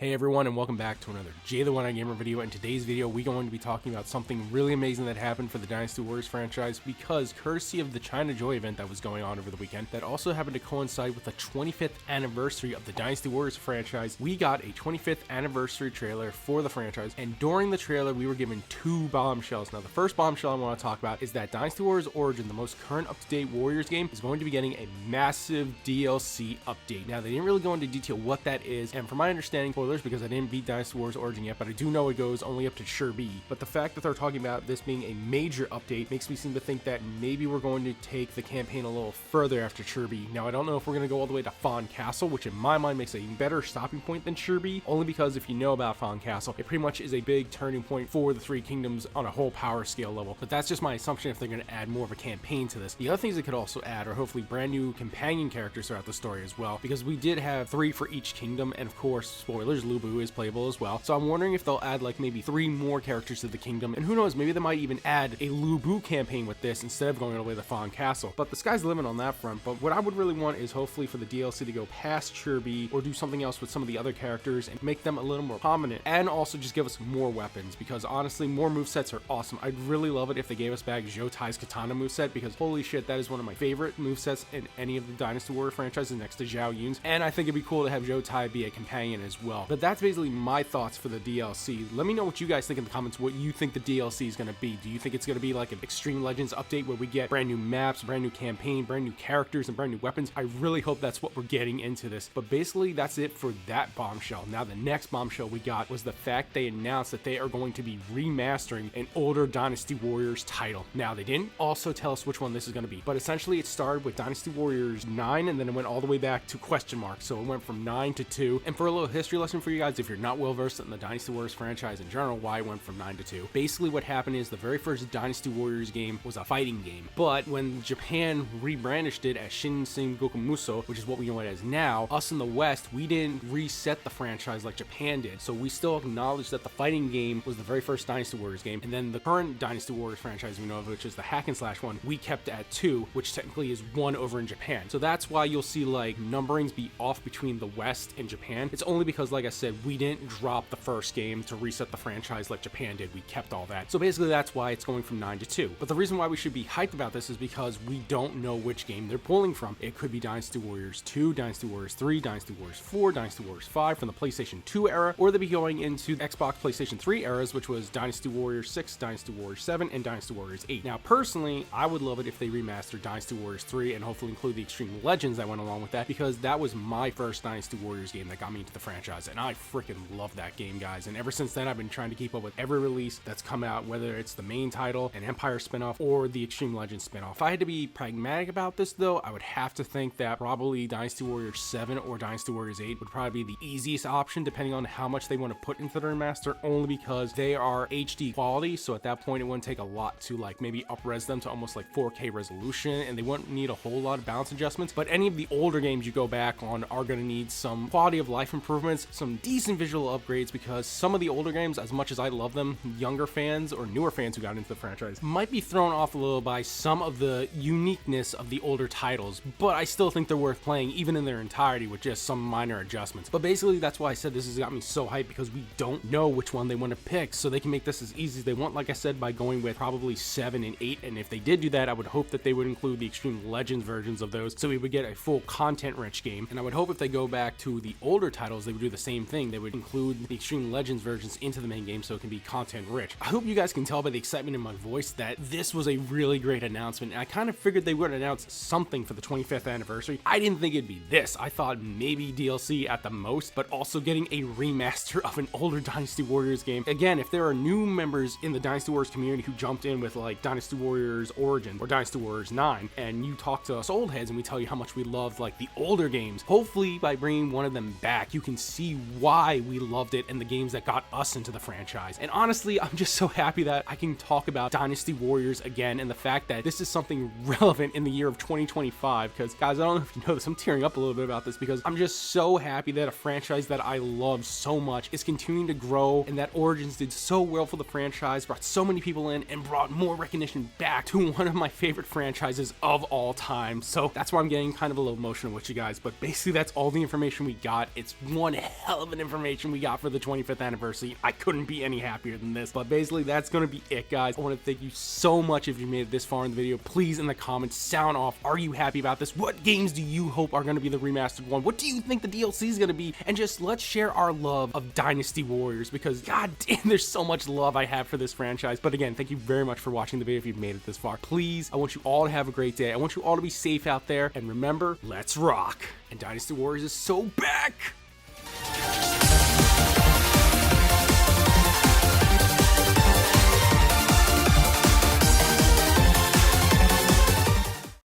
Hey everyone, and welcome back to another Jay the One-Eyed Gamer video. In today's video, we're going to be talking about something really amazing that happened for the Dynasty Warriors franchise, because courtesy of the China Joy event that was going on over the weekend, that also happened to coincide with the 25th anniversary of the Dynasty Warriors franchise, we got a 25th anniversary trailer for the franchise, and during the trailer, we were given two bombshells. Now, the first bombshell I want to talk about is that Dynasty Warriors Origin, the most current up-to-date Warriors game, is going to be getting a massive DLC update. Now, they didn't really go into detail what that is, and from my understanding, because I didn't beat Dynasty Warriors Origin yet, but I do know it goes only up to Sure B. But the fact that they're talking about this being a major update makes me seem to think that maybe we're going to take the campaign a little further after Sure B. Now, I don't know if we're going to go all the way to Fawn Castle, which in my mind makes a better stopping point than Sure B, only because if you know about Fawn Castle, it pretty much is a big turning point for the Three Kingdoms on a whole power scale level. But that's just my assumption if they're going to add more of a campaign to this. The other things they could also add are hopefully brand new companion characters throughout the story as well, because we did have 3 for each kingdom, and of course, spoilers, Lu Bu is playable as well. So I'm wondering if they'll add like maybe 3 more characters to the kingdom, and who knows, maybe they might even add a Lu Bu campaign with this instead of going all the way to Fawn Castle. But the sky's the limit on that front. But what I would really want is hopefully for the DLC to go past Sure B, or do something else with some of the other characters and make them a little more prominent, and also just give us more weapons, because honestly, more movesets are awesome. I'd really love it if they gave us back Zhou Tai's Katana moveset, because holy shit, that is one of my favorite movesets in any of the Dynasty Warrior franchises next to Zhao Yun's, and I think it'd be cool to have Zhou Tai be a companion as well. But that's basically my thoughts for the DLC. Let me know what you guys think in the comments, what you think the DLC is going to be. Do you think it's going to be like an Extreme Legends update where we get brand new maps, brand new campaign, brand new characters, and brand new weapons? I really hope that's what we're getting into this. But basically, that's it for that bombshell. Now, the next bombshell we got was the fact they announced that they are going to be remastering an older Dynasty Warriors title. Now, they didn't also tell us which one this is going to be, but essentially it started with Dynasty Warriors 9, and then it went all the way back to question mark. So it went from 9 to 2. And for a little history lesson for you guys, if you're not well versed in the Dynasty Warriors franchise in general, why it went from 9 to 2. Basically what happened is the very first Dynasty Warriors game was a fighting game, but when Japan rebrandished it as Shinsen Gokumusou, which is what we know it as now, us in the West, we didn't reset the franchise like Japan did, so we still acknowledge that the fighting game was the very first Dynasty Warriors game, and then the current Dynasty Warriors franchise we know of, which is the hack and slash one, we kept at 2, which technically is 1 over in Japan. So that's why you'll see like numberings be off between the West and Japan. It's only because, like I said, we didn't drop the first game to reset the franchise like Japan did. We kept all that. So basically that's why it's going from 9 to 2. But the reason why we should be hyped about this is because we don't know which game they're pulling from. It could be Dynasty Warriors 2, Dynasty Warriors 3, Dynasty Warriors 4, Dynasty Warriors 5 from the PlayStation 2 era, or they'll be going into Xbox PlayStation 3 eras, which was Dynasty Warriors 6, Dynasty Warriors 7, and Dynasty Warriors 8. Now, personally, I would love it if they remastered Dynasty Warriors 3 and hopefully include the Extreme Legends that went along with that, because that was my first Dynasty Warriors game that got me into the franchise, and I freaking love that game, guys. And ever since then, I've been trying to keep up with every release that's come out, whether it's the main title, an Empire spinoff, or the Extreme Legends spinoff. If I had to be pragmatic about this, though, I would have to think that probably Dynasty Warriors 7 or Dynasty Warriors 8 would probably be the easiest option, depending on how much they want to put into the remaster, only because they are HD quality, so at that point, it wouldn't take a lot to like maybe up-res them to almost like 4K resolution, and they wouldn't need a whole lot of balance adjustments. But any of the older games you go back on are going to need some quality of life improvements, some decent visual upgrades, because some of the older games, as much as I love them, younger fans or newer fans who got into the franchise might be thrown off a little by some of the uniqueness of the older titles, but I still think they're worth playing even in their entirety with just some minor adjustments. But basically that's why I said this has got me so hyped, because we don't know which one they want to pick, so they can make this as easy as they want, like I said, by going with probably 7 and 8. And if they did do that, I would hope that they would include the Extreme Legends versions of those, so we would get a full content rich game. And I would hope if they go back to the older titles, they would do the same thing. They would include the Extreme Legends versions into the main game so it can be content rich. I hope you guys can tell by the excitement in my voice that this was a really great announcement, and I kind of figured they would announce something for the 25th anniversary. I didn't think it'd be this. I thought maybe DLC at the most, but also getting a remaster of an older Dynasty Warriors game. Again, if there are new members in the Dynasty Warriors community who jumped in with like Dynasty Warriors Origin or Dynasty Warriors 9, and you talk to us old heads and we tell you how much we loved like the older games, hopefully by bringing one of them back, you can see why we loved it and the games that got us into the franchise. And honestly, I'm just so happy that I can talk about Dynasty Warriors again, and the fact that this is something relevant in the year of 2025, because guys, I don't know if you know this, I'm tearing up a little bit about this, because I'm just so happy that a franchise that I love so much is continuing to grow, and that Origins did so well for the franchise, brought so many people in, and brought more recognition back to one of my favorite franchises of all time. So that's why I'm getting kind of a little emotional with you guys, but basically that's all the information we got. It's one hell hell of an information we got for the 25th anniversary. I couldn't be any happier than this, but basically that's going to be it, guys. I want to thank you so much if you made it this far in the video. Please, in the comments, sound off. Are you happy about this? What games do you hope are going to be the remastered one? What do you think the DLC is going to be? And just let's share our love of Dynasty Warriors, because god damn, there's so much love I have for this franchise. But again, thank you very much for watching the video if you've made it this far. Please, I want you all to have a great day. I want you all to be safe out there, and remember, let's rock. And Dynasty Warriors is so back!